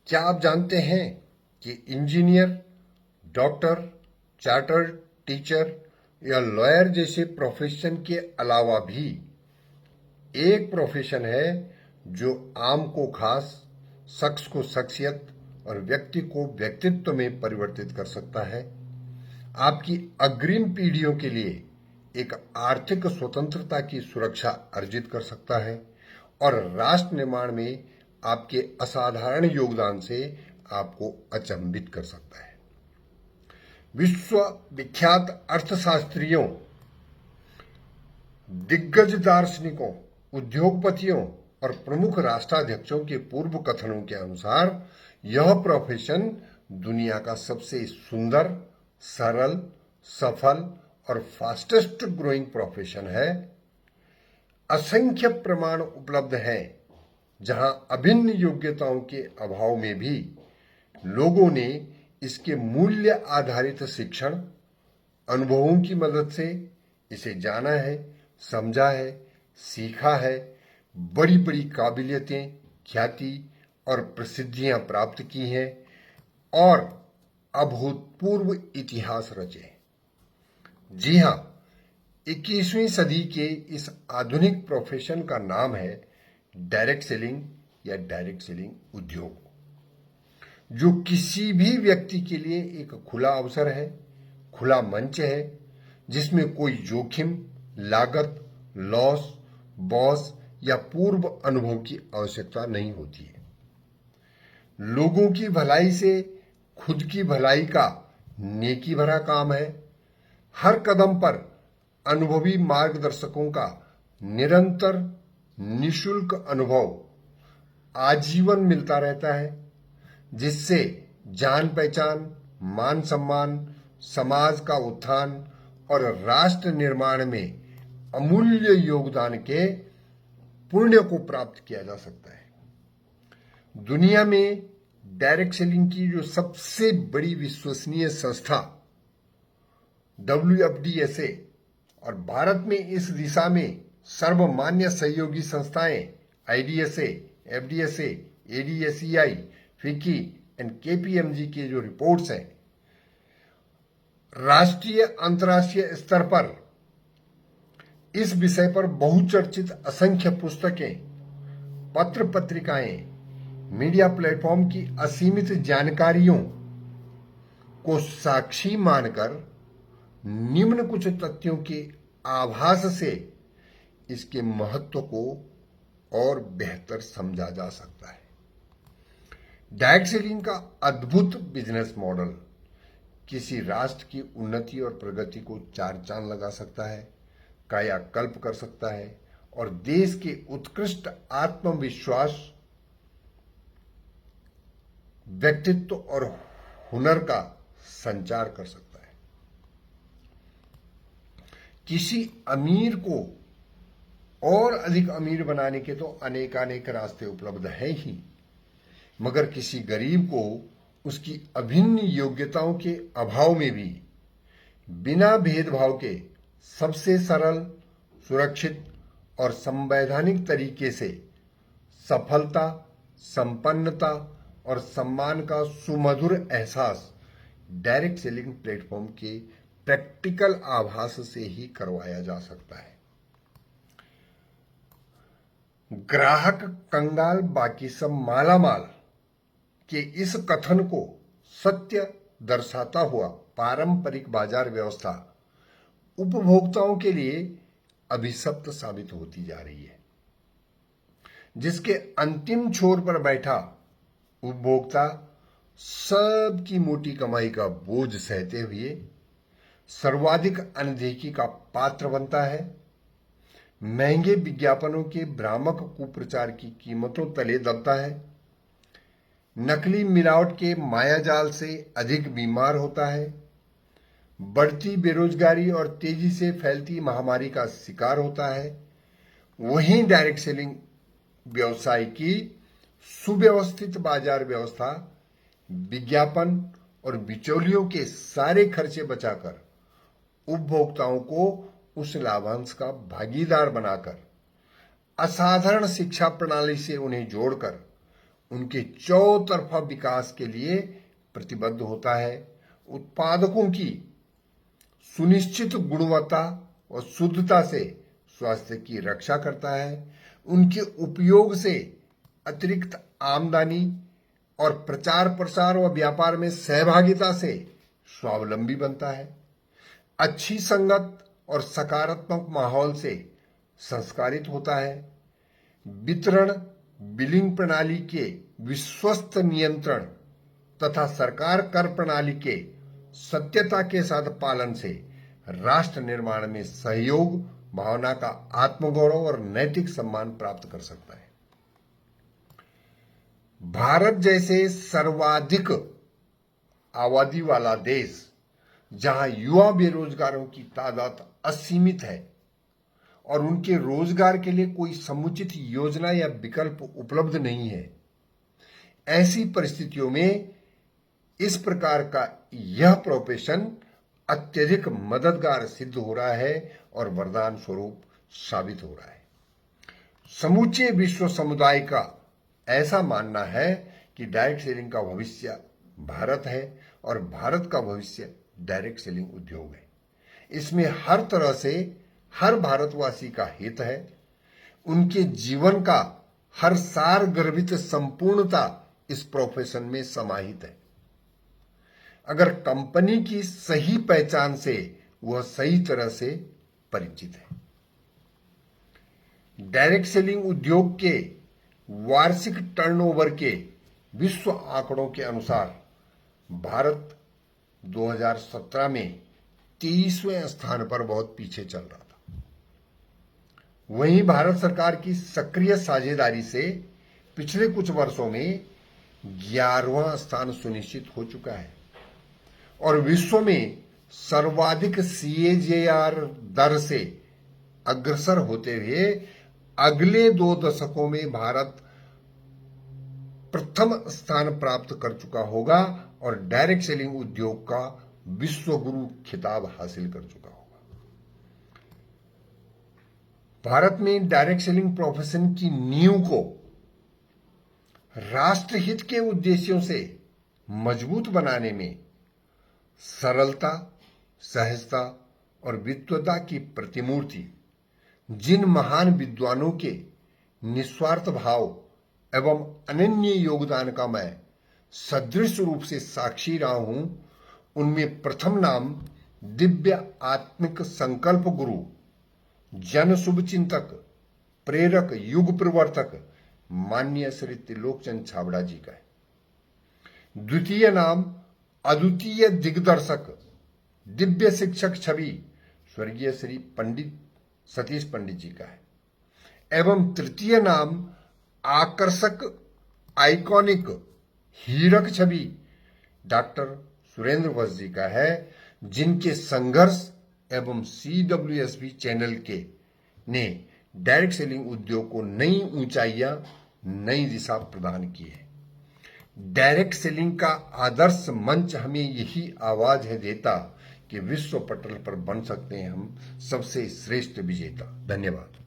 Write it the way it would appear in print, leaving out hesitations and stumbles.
क्या आप जानते हैं कि इंजीनियर, डॉक्टर, चार्टर्ड टीचर या लॉयर जैसे प्रोफेशन के अलावा भी एक प्रोफेशन है जो आम को खास, शख्स को शख्सियत और व्यक्ति को व्यक्तित्व में परिवर्तित कर सकता है। आपकी अग्रिम पीढ़ियों के लिए एक आर्थिक स्वतंत्रता की सुरक्षा अर्जित कर सकता है और राष्ट्र निर्माण में आपके असाधारण योगदान से आपको अचंभित कर सकता है। विश्व विख्यात अर्थशास्त्रियों, दिग्गज दार्शनिकों, उद्योगपतियों और प्रमुख राष्ट्राध्यक्षों के पूर्व कथनों के अनुसार यह प्रोफेशन दुनिया का सबसे सुंदर, सरल, सफल और फास्टेस्ट ग्रोइंग प्रोफेशन है। असंख्य प्रमाण उपलब्ध हैं जहां अभिन्न योग्यताओं के अभाव में भी लोगों ने इसके मूल्य आधारित शिक्षण, अनुभवों की मदद से इसे जाना है, समझा है, सीखा है, बड़ी बड़ी काबिलियतें, ख्याति और प्रसिद्धियां प्राप्त की हैं और अभूतपूर्व इतिहास रचे। जी हां, 21वीं सदी के इस आधुनिक प्रोफेशन का नाम है डायरेक्ट सेलिंग या डायरेक्ट सेलिंग उद्योग, जो किसी भी व्यक्ति के लिए एक खुला अवसर है, खुला मंच है, जिसमें कोई जोखिम, लागत, लॉस, बॉस या पूर्व अनुभव की आवश्यकता नहीं होती है। लोगों की भलाई से खुद की भलाई का नेकी भरा काम है। हर कदम पर अनुभवी मार्गदर्शकों का निरंतर निशुल्क अनुभव आजीवन मिलता रहता है, जिससे जान पहचान, मान सम्मान, समाज का उत्थान और राष्ट्र निर्माण में अमूल्य योगदान के पुण्य को प्राप्त किया जा सकता है। दुनिया में डायरेक्ट सेलिंग की जो सबसे बड़ी विश्वसनीय संस्था WFDSA और भारत में इस दिशा में सर्वमान्य सहयोगी संस्थाएं IDSA, FDSA, ADSEI, FICCI and KPMG के जो रिपोर्ट्स हैं, राष्ट्रीय अंतर्राष्ट्रीय स्तर पर इस विषय पर बहुचर्चित असंख्य पुस्तकें, पत्र पत्रिकाएं, मीडिया प्लेटफॉर्म की असीमित जानकारियों को साक्षी मानकर निम्न कुछ तथ्यों के आभास से इसके महत्व को और बेहतर समझा जा सकता है। डायरेक्ट सेलिंग का अद्भुत बिजनेस मॉडल किसी राष्ट्र की उन्नति और प्रगति को चार चांद लगा सकता है, कायाकल्प कर सकता है और देश के उत्कृष्ट आत्मविश्वास, व्यक्तित्व और हुनर का संचार कर सकता है। किसी अमीर को और अधिक अमीर बनाने के तो अनेकानेक रास्ते उपलब्ध हैं ही, मगर किसी गरीब को उसकी अभिन्न योग्यताओं के अभाव में भी बिना भेदभाव के सबसे सरल, सुरक्षित और संवैधानिक तरीके से सफलता, संपन्नता और सम्मान का सुमधुर एहसास डायरेक्ट सेलिंग प्लेटफॉर्म के प्रैक्टिकल आभास से ही करवाया जा सकता है। ग्राहक कंगाल बाकी सब मालामाल के इस कथन को सत्य दर्शाता हुआ पारंपरिक बाजार व्यवस्था उपभोक्ताओं के लिए अभिशप्त साबित होती जा रही है, जिसके अंतिम छोर पर बैठा उपभोक्ता सबकी मोटी कमाई का बोझ सहते हुए सर्वाधिक अनदेखी का पात्र बनता है, महंगे विज्ञापनों के भ्रामक कुप्रचार की कीमतों तले दबता है, नकली मिलावट के मायाजाल से अधिक बीमार होता है, बढ़ती बेरोजगारी और तेजी से फैलती महामारी का शिकार होता है। वहीं डायरेक्ट सेलिंग व्यवसाय की सुव्यवस्थित बाजार व्यवस्था विज्ञापन और बिचौलियों के सारे खर्चे बचाकर उपभोक्ताओं को उस लाभांश का भागीदार बनाकर, असाधारण शिक्षा प्रणाली से उन्हें जोड़कर उनके चौतरफा विकास के लिए प्रतिबद्ध होता है, उत्पादकों की सुनिश्चित गुणवत्ता और शुद्धता से स्वास्थ्य की रक्षा करता है, उनके उपयोग से अतिरिक्त आमदनी और प्रचार प्रसार व व्यापार में सहभागिता से स्वावलंबी बनता है, अच्छी संगत और सकारात्मक माहौल से संस्कारित होता है, वितरण बिलिंग प्रणाली के विश्वस्त नियंत्रण तथा सरकार कर प्रणाली के सत्यता के साथ पालन से राष्ट्र निर्माण में सहयोग भावना का आत्मगौरव और नैतिक सम्मान प्राप्त कर सकता है। भारत जैसे सर्वाधिक आबादी वाला देश, जहां युवा बेरोजगारों की तादाद असीमित है और उनके रोजगार के लिए कोई समुचित योजना या विकल्प उपलब्ध नहीं है, ऐसी परिस्थितियों में इस प्रकार का यह प्रोफेशन अत्यधिक मददगार सिद्ध हो रहा है और वरदान स्वरूप साबित हो रहा है। समूचे विश्व समुदाय का ऐसा मानना है कि डायरेक्ट सेलिंग का भविष्य भारत है और भारत का भविष्य डायरेक्ट सेलिंग उद्योग है। इसमें हर तरह से हर भारतवासी का हित है। उनके जीवन का हर सार गर्भित संपूर्णता इस प्रोफेशन में समाहित है। अगर कंपनी की सही पहचान से वह सही तरह से परिचित है। डायरेक्ट सेलिंग उद्योग के वार्षिक टर्नओवर के विश्व आंकड़ों के अनुसार भारत 2017 में 23वें स्थान पर बहुत पीछे चल रहा था। वहीं भारत सरकार की सक्रिय साझेदारी से पिछले कुछ वर्षों में 11वां स्थान सुनिश्चित हो चुका है और विश्व में सर्वाधिक CAGR दर से अग्रसर होते हुए अगले 2 दशकों में भारत प्रथम स्थान प्राप्त कर चुका होगा और डायरेक्ट सेलिंग उद्योग का विश्व गुरु खिताब हासिल कर चुका होगा। भारत में डायरेक्ट सेलिंग प्रोफेशन की नींव को राष्ट्रहित के उद्देश्यों से मजबूत बनाने में सरलता, सहजता और विद्वता की प्रतिमूर्ति जिन महान विद्वानों के निस्वार्थ भाव एवं अनन्य योगदान का मैं सदृश रूप से साक्षी रहा हूं, उनमें प्रथम नाम दिव्य आत्मिक संकल्प गुरु, जन शुभचिंतक, प्रेरक, युग प्रवर्तक माननीय श्री त्रिलोकचंद छाबड़ा जी का है। द्वितीय नाम अद्वितीय दिग्दर्शक, दिव्य शिक्षक छवि स्वर्गीय श्री पंडित सतीश पंडित जी का है। एवं तृतीय नाम आकर्षक, आइकॉनिक, हीरक छवि डॉक्टर सुरेंद्र वत्स जी का है, जिनके संघर्ष एवं CWSB चैनल के ने डायरेक्ट सेलिंग उद्योग को नई ऊंचाइयां, नई दिशा प्रदान की है। डायरेक्ट सेलिंग का आदर्श मंच हमें यही आवाज है देता कि विश्व पटल पर बन सकते हैं हम सबसे श्रेष्ठ विजेता। धन्यवाद।